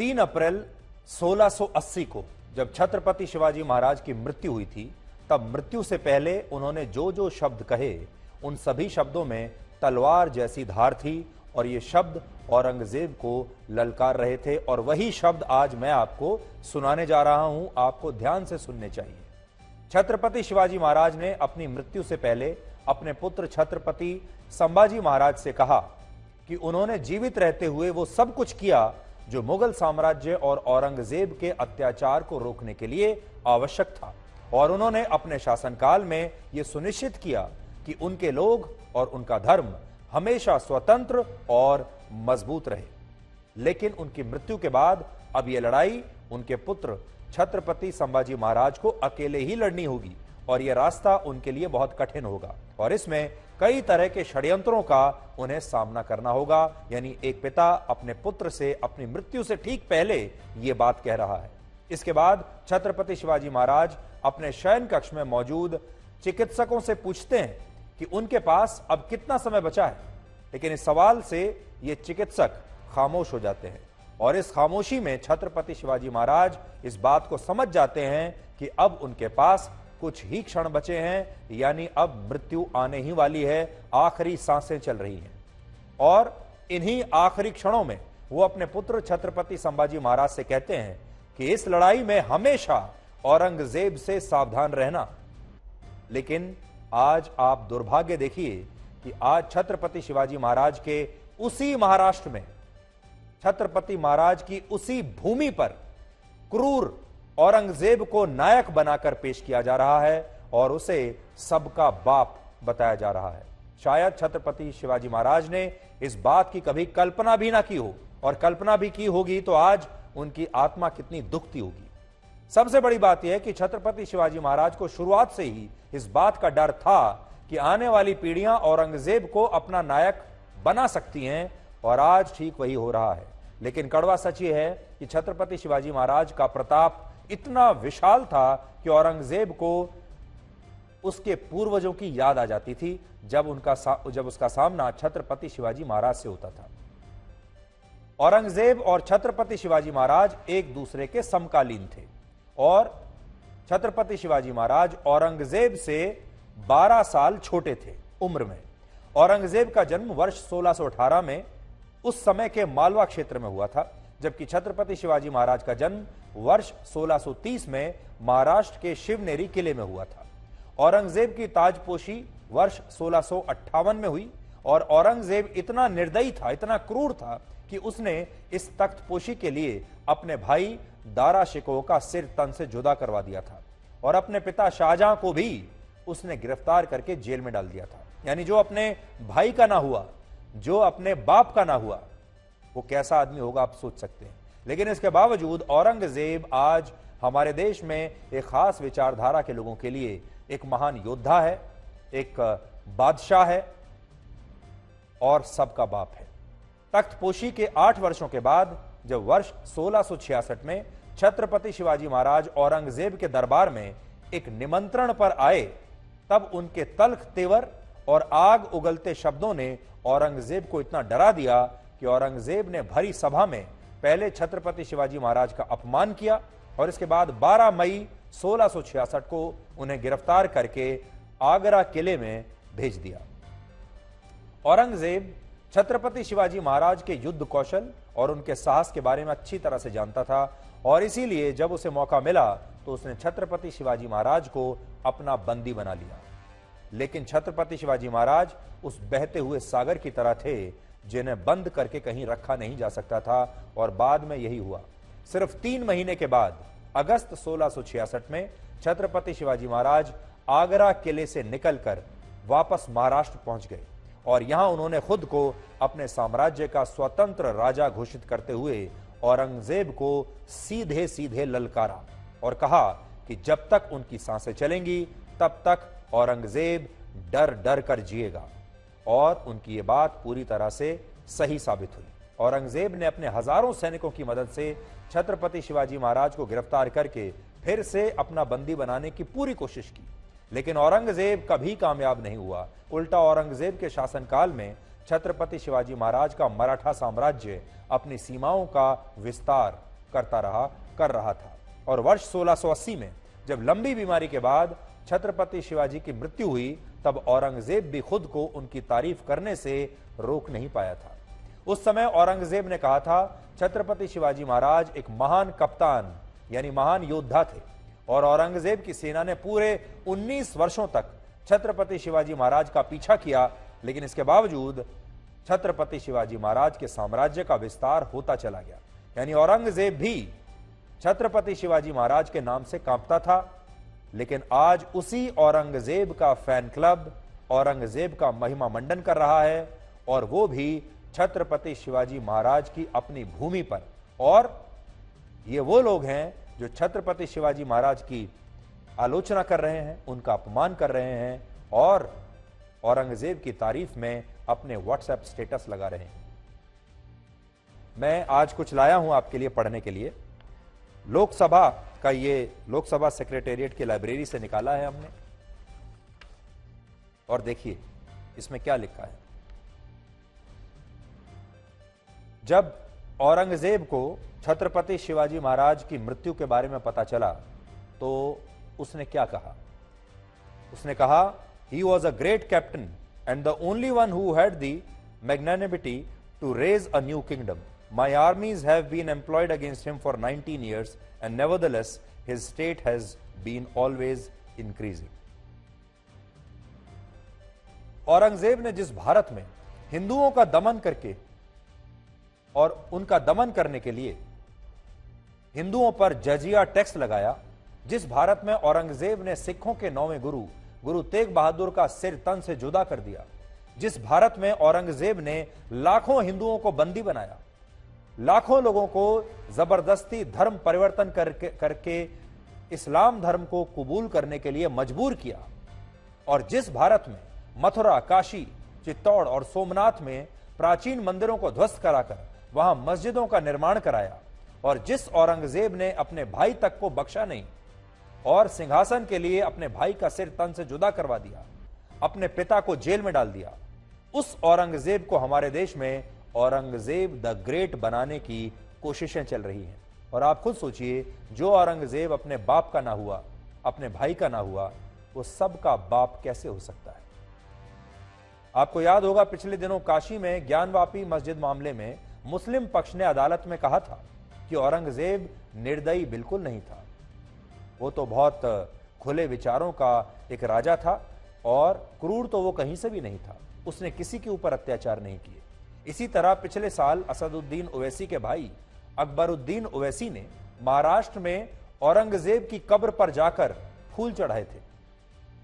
3 अप्रैल 1680 को जब छत्रपति शिवाजी महाराज की मृत्यु हुई थी, तब मृत्यु से पहले उन्होंने जो जो शब्द कहे, उन सभी शब्दों में तलवार जैसी धार थी और ये शब्द औरंगजेब को ललकार रहे थे। और वही शब्द आज मैं आपको सुनाने जा रहा हूं, आपको ध्यान से सुनने चाहिए। छत्रपति शिवाजी महाराज ने अपनी मृत्यु से पहले अपने पुत्र छत्रपति संभाजी महाराज से कहा कि उन्होंने जीवित रहते हुए वो सब कुछ किया जो मुगल साम्राज्य और औरंगजेब के अत्याचार को रोकने के लिए आवश्यक था, और उन्होंने अपने शासनकाल में यह सुनिश्चित किया कि उनके लोग और उनका धर्म हमेशा स्वतंत्र और मजबूत रहे। लेकिन उनकी मृत्यु के बाद अब यह लड़ाई उनके पुत्र छत्रपति संभाजी महाराज को अकेले ही लड़नी होगी, और यह रास्ता उनके लिए बहुत कठिन होगा, और इसमें कई तरह के षड्यंत्रों का उन्हें सामना करना होगा। यानी एक पिता अपने पुत्र से अपनी मृत्यु से ठीक पहले यह बात कह रहा है। इसके बाद छत्रपति शिवाजी महाराज अपने शयन कक्ष में मौजूद चिकित्सकों से पूछते हैं कि उनके पास अब कितना समय बचा है, लेकिन इस सवाल से ये चिकित्सक खामोश हो जाते हैं, और इस खामोशी में छत्रपति शिवाजी महाराज इस बात को समझ जाते हैं कि अब उनके पास कुछ ही क्षण बचे हैं, यानी अब मृत्यु आने ही वाली है, आखिरी सांसें चल रही हैं। और इन्हीं आखिरी क्षणों में वो अपने पुत्र छत्रपति संभाजी महाराज से कहते हैं कि इस लड़ाई में हमेशा औरंगजेब से सावधान रहना। लेकिन आज आप दुर्भाग्य देखिए कि आज छत्रपति शिवाजी महाराज के उसी महाराष्ट्र में, छत्रपति महाराज की उसी भूमि पर क्रूर औरंगजेब को नायक बनाकर पेश किया जा रहा है और उसे सबका बाप बताया जा रहा है। शायद छत्रपति शिवाजी महाराज ने इस बात की कभी कल्पना भी ना की हो, और कल्पना भी की होगी तो आज उनकी आत्मा कितनी दुखती होगी। सबसे बड़ी बात यह है कि छत्रपति शिवाजी महाराज को शुरुआत से ही इस बात का डर था कि आने वाली पीढ़ियां औरंगजेब को अपना नायक बना सकती हैं, और आज ठीक वही हो रहा है। लेकिन कड़वा सच ये है कि छत्रपति शिवाजी महाराज का प्रताप इतना विशाल था कि औरंगजेब को उसके पूर्वजों की याद आ जाती थी जब उसका सामना छत्रपति शिवाजी महाराज से होता था। औरंगजेब और छत्रपति शिवाजी महाराज एक दूसरे के समकालीन थे, और छत्रपति शिवाजी महाराज औरंगजेब से 12 साल छोटे थे उम्र में। औरंगजेब का जन्म वर्ष 1618 में उस समय के मालवा क्षेत्र में हुआ था, जबकि छत्रपति शिवाजी महाराज का जन्म वर्ष 1630 में महाराष्ट्र के शिवनेरी किले में हुआ था। औरंगजेब की ताजपोशी वर्ष 1658 में हुई, और औरंगजेब इतना निर्दयी था, इतना क्रूर था कि उसने इस तख्तपोशी के लिए अपने भाई दारा शिकोह का सिर तन से जुदा करवा दिया था, और अपने पिता शाहजहां को भी उसने गिरफ्तार करके जेल में डाल दिया था। यानी जो अपने भाई का ना हुआ, जो अपने बाप का ना हुआ, वो कैसा आदमी होगा आप सोच सकते हैं। लेकिन इसके बावजूद औरंगजेब आज हमारे देश में एक खास विचारधारा के लोगों के लिए एक महान योद्धा है, एक बादशाह है और सबका बाप है। तख्तपोशी के 8 वर्षों के बाद जब वर्ष 1666 में छत्रपति शिवाजी महाराज औरंगजेब के दरबार में एक निमंत्रण पर आए, तब उनके तल्ख तेवर और आग उगलते शब्दों ने औरंगजेब को इतना डरा दिया कि औरंगजेब ने भरी सभा में पहले छत्रपति शिवाजी महाराज का अपमान किया, और इसके बाद 12 मई 1666 को उन्हें गिरफ्तार करके आगरा किले में भेज दिया। औरंगजेब छत्रपति शिवाजी महाराज के युद्ध कौशल और उनके साहस के बारे में अच्छी तरह से जानता था, और इसीलिए जब उसे मौका मिला तो उसने छत्रपति शिवाजी महाराज को अपना बंदी बना लिया। लेकिन छत्रपति शिवाजी महाराज उस बहते हुए सागर की तरह थे जिन्हें बंद करके कहीं रखा नहीं जा सकता था, और बाद में यही हुआ। सिर्फ 3 महीने के बाद अगस्त 1666 में छत्रपति शिवाजी महाराज आगरा किले से निकलकर वापस महाराष्ट्र पहुंच गए, और यहां उन्होंने खुद को अपने साम्राज्य का स्वतंत्र राजा घोषित करते हुए औरंगजेब को सीधे सीधे ललकारा और कहा कि जब तक उनकी सांसें चलेंगी तब तक औरंगजेब डर डर कर जिएगा। और उनकी ये बात पूरी तरह से सही साबित हुई। औरंगजेब ने अपने हजारों सैनिकों की मदद से छत्रपति शिवाजी महाराज को गिरफ्तार करके फिर से अपना बंदी बनाने की पूरी कोशिश की, लेकिन औरंगजेब कभी कामयाब नहीं हुआ। उल्टा औरंगजेब के शासनकाल में छत्रपति शिवाजी महाराज का मराठा साम्राज्य अपनी सीमाओं का विस्तार कर रहा था। और वर्ष 1680 में जब लंबी बीमारी के बाद छत्रपति शिवाजी की मृत्यु हुई, तब औरंगजेब भी खुद को उनकी तारीफ करने से रोक नहीं पाया था। उस समय औरंगजेब ने कहा था, छत्रपति शिवाजी महाराज एक महान कप्तान यानी महान योद्धा थे, और औरंगजेब की सेना ने पूरे 19 वर्षों तक छत्रपति शिवाजी महाराज का पीछा किया, लेकिन इसके बावजूद छत्रपति शिवाजी महाराज के साम्राज्य का विस्तार होता चला गया। यानी औरंगजेब भी छत्रपति शिवाजी महाराज के नाम से कांपता था, लेकिन आज उसी औरंगजेब का फैन क्लब औरंगजेब का महिमा मंडन कर रहा है, और वो भी छत्रपति शिवाजी महाराज की अपनी भूमि पर। और ये वो लोग हैं जो छत्रपति शिवाजी महाराज की आलोचना कर रहे हैं, उनका अपमान कर रहे हैं, और औरंगजेब की तारीफ में अपने व्हाट्सएप स्टेटस लगा रहे हैं। मैं आज कुछ लाया हूं आपके लिए पढ़ने के लिए। लोकसभा का ये लोकसभा सेक्रेटेरिएट की लाइब्रेरी से निकाला है हमने, और देखिए इसमें क्या लिखा है। जब औरंगजेब को छत्रपति शिवाजी महाराज की मृत्यु के बारे में पता चला तो उसने क्या कहा। उसने कहा, he was a great captain and the only one who had the magnanimity to raise a new kingdom. My armies have been employed against him for 19 years and nevertheless his state has been always increasing. Aurangzeb ने जिस भारत में हिंदुओं का दमन करके और उनका दमन करने के लिए हिंदुओं पर जजिया टैक्स लगाया, जिस भारत में औरंगजेब ने सिखों के 9वें गुरु तेग बहादुर का सिर तन से जुदा कर दिया, जिस भारत में औरंगजेब ने लाखों हिंदुओं को बंदी बनाया, लाखों लोगों को जबरदस्ती धर्म परिवर्तन करके इस्लाम धर्म को कबूल करने के लिए मजबूर किया, और जिस भारत में मथुरा, काशी, चित्तौड़ और सोमनाथ में प्राचीन मंदिरों को ध्वस्त कराकर वहां मस्जिदों का निर्माण कराया, और जिस औरंगजेब ने अपने भाई तक को बख्शा नहीं और सिंहासन के लिए अपने भाई का सिर तन से जुदा करवा दिया, अपने पिता को जेल में डाल दिया, उस औरंगजेब को हमारे देश में औरंगजेब द ग्रेट बनाने की कोशिशें चल रही हैं। और आप खुद सोचिए, जो औरंगजेब अपने बाप का ना हुआ, अपने भाई का ना हुआ, वो सबका बाप कैसे हो सकता है। आपको याद होगा, पिछले दिनों काशी में ज्ञानवापी मस्जिद मामले में मुस्लिम पक्ष ने अदालत में कहा था कि औरंगजेब निर्दयी बिल्कुल नहीं था, वो तो बहुत खुले विचारों का एक राजा था, और क्रूर तो वो कहीं से भी नहीं था, उसने किसी के ऊपर अत्याचार नहीं किए। इसी तरह पिछले साल असदुद्दीन ओवैसी के भाई अकबरुद्दीन ओवैसी ने महाराष्ट्र में औरंगजेब की कब्र पर जाकर फूल चढ़ाए थे,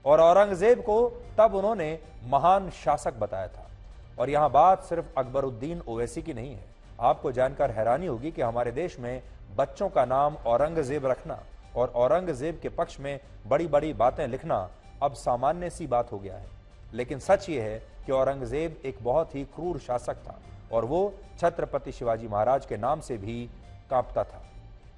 और औरंगजेब को तब उन्होंने महान शासक बताया था। और यहां बात सिर्फ अकबरुद्दीन ओवैसी की नहीं है। आपको जानकर हैरानी होगी कि हमारे देश में बच्चों का नाम औरंगजेब रखना और औरंगजेब के पक्ष में बड़ी बड़ी बातें लिखना अब सामान्य सी बात हो गया है। लेकिन सच ये है कि औरंगजेब एक बहुत ही क्रूर शासक था, और वो छत्रपति शिवाजी महाराज के नाम से भी कांपता था।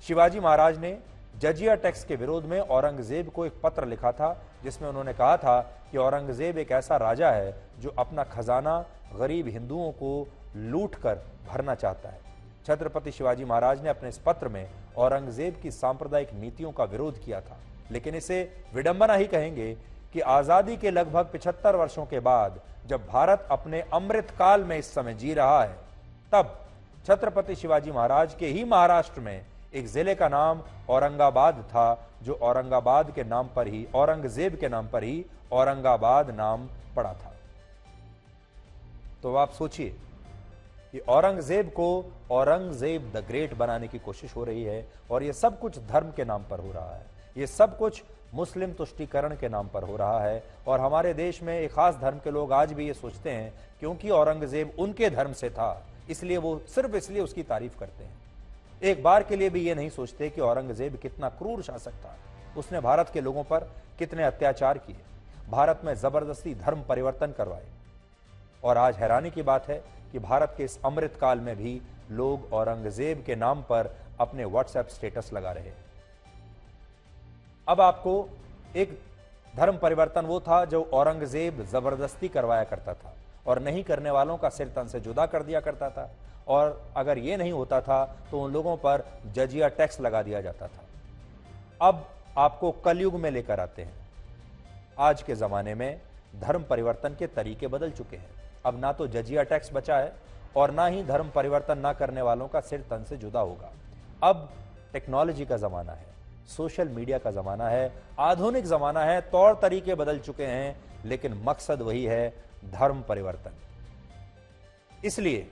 शिवाजी महाराज ने जजिया टैक्स के विरोध में औरंगजेब को एक पत्र लिखा था, जिसमें उन्होंने कहा था कि औरंगजेब एक ऐसा राजा है जो अपना खजाना गरीब हिंदुओं को लूट कर भरना चाहता है। छत्रपति शिवाजी महाराज ने अपने इस पत्र में औरंगजेब की सांप्रदायिक नीतियों का विरोध किया था। लेकिन इसे विडंबना ही कहेंगे कि आजादी के लगभग 75 वर्षों के बाद, जब भारत अपने अमृत काल में इस समय जी रहा है, तब छत्रपति शिवाजी महाराज के ही महाराष्ट्र में एक जिले का नाम औरंगाबाद था, जो औरंगाबाद के नाम पर ही, औरंगजेब के नाम पर ही औरंगाबाद नाम पड़ा था। तो आप सोचिए कि औरंगजेब को औरंगजेब द ग्रेट बनाने की कोशिश हो रही है, और यह सब कुछ धर्म के नाम पर हो रहा है, यह सब कुछ मुस्लिम तुष्टीकरण के नाम पर हो रहा है। और हमारे देश में एक खास धर्म के लोग आज भी ये सोचते हैं क्योंकि औरंगजेब उनके धर्म से था, इसलिए वो सिर्फ इसलिए उसकी तारीफ करते हैं। एक बार के लिए भी ये नहीं सोचते कि औरंगजेब कितना क्रूर शासक था, उसने भारत के लोगों पर कितने अत्याचार किए, भारत में जबरदस्ती धर्म परिवर्तन करवाए। और आज हैरानी की बात है कि भारत के इस अमृत काल में भी लोग औरंगजेब के नाम पर अपने व्हाट्सएप स्टेटस लगा रहे हैं। अब आपको एक धर्म परिवर्तन वो था जो औरंगजेब जबरदस्ती करवाया करता था, और नहीं करने वालों का सिर तन से जुदा कर दिया करता था, और अगर ये नहीं होता था तो उन लोगों पर जजिया टैक्स लगा दिया जाता था। अब आपको कलयुग में लेकर आते हैं। आज के जमाने में धर्म परिवर्तन के तरीके बदल चुके हैं। अब ना तो जजिया टैक्स बचा है और ना ही धर्म परिवर्तन ना करने वालों का सिर तन से जुदा होगा। अब टेक्नोलॉजी का जमाना है, सोशल मीडिया का जमाना है, आधुनिक जमाना है, तौर तरीके बदल चुके हैं, लेकिन मकसद वही है, धर्म परिवर्तन। इसलिए